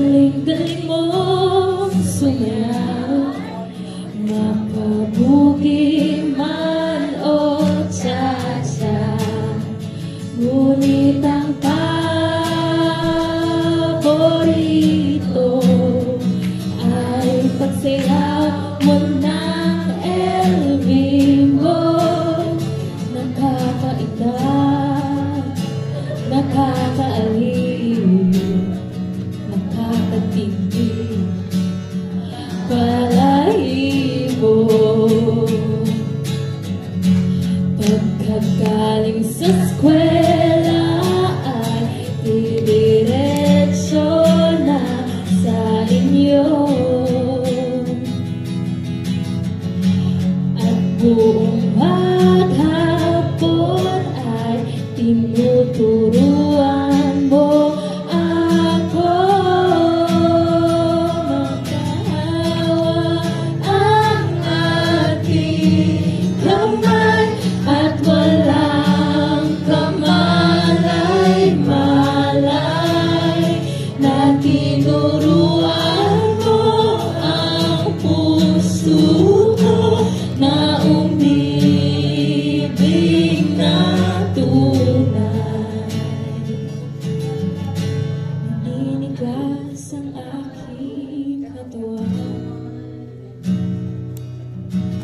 galing-galing mong sumayaw, makabugi man o tsa-tsa, ngunit ang paborito ay pagsayaw mo ng LV mo. Nakakaiyak, nakakaaliw, nakakatigil, balahibo. Pagkagaling sa eskwela ay didiretso na sa inyo, at buong maghapon ay tinuturuan mo ako. Magkahawa ang ating kamay at walang kamalay-malay, na tinuruan mo ang puso ko na umibig na tunay. Naninigas ang aking katawan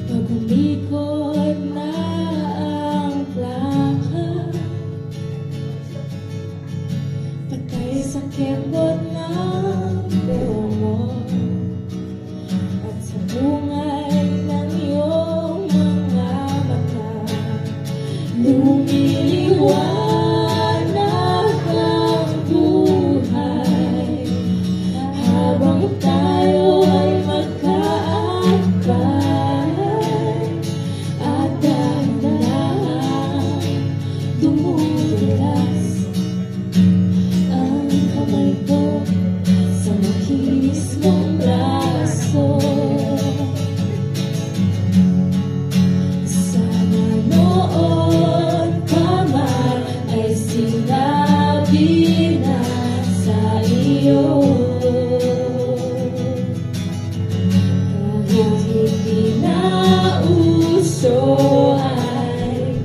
pag umikot na ang plaka, patay sa kembot ng buho mo at sa bungay ng iyong mga mata. Lumiliwanag ang buhay habang tayo ay magkaakbay, at dahan-dahan dumudulas ang kamay ko sa makinis mong braso. Sana noon pa man ay sinabi na sa iyo, kahit hindi na uso ay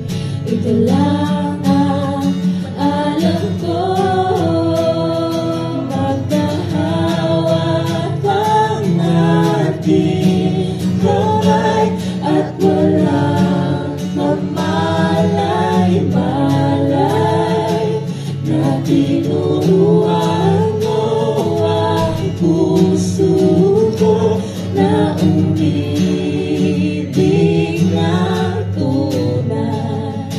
ito lang ang alam ko. Magkahawak ang ating kamay at walang kamalay-malay, na tinuruan mo ang puso ko na umibig na tunay.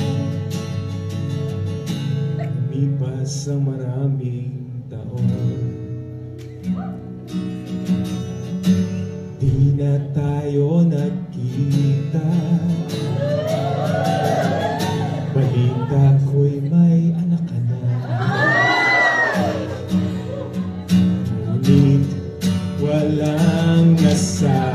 Lumipas ang maraming taon, di na tayo nagkita. Balita ko'y may anak ka na, ngunit walang asawa.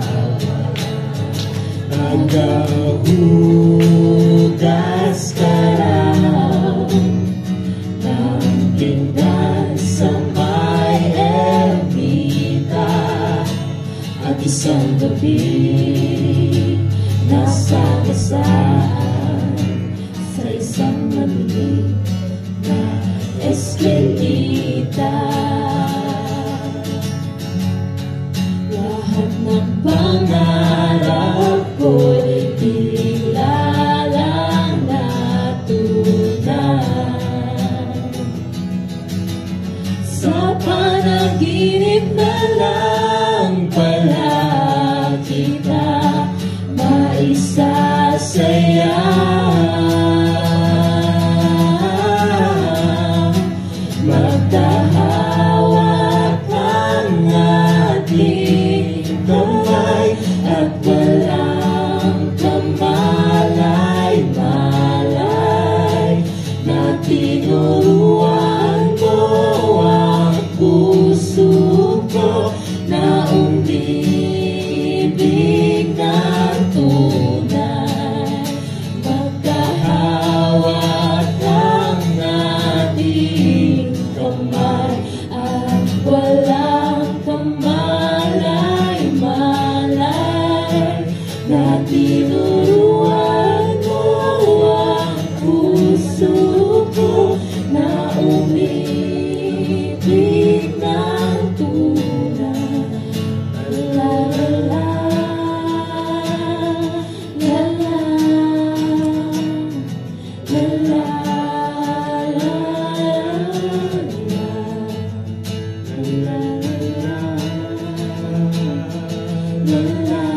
Naghuhugas ka raw ng pinggan sa may ermita, at isang gabi nasa kasaan sa isang maliit na eskwelita. Lahat ng pangarap ko'y bigla lang natunay. Sa panaginip na lang pala kita maisasaya. Magkahawak ang ating kamay at walang kamalay-malay, na tinuruan mo ang puso ko na umibig na tunay. Magkahawak ang ating kamay at walang Wala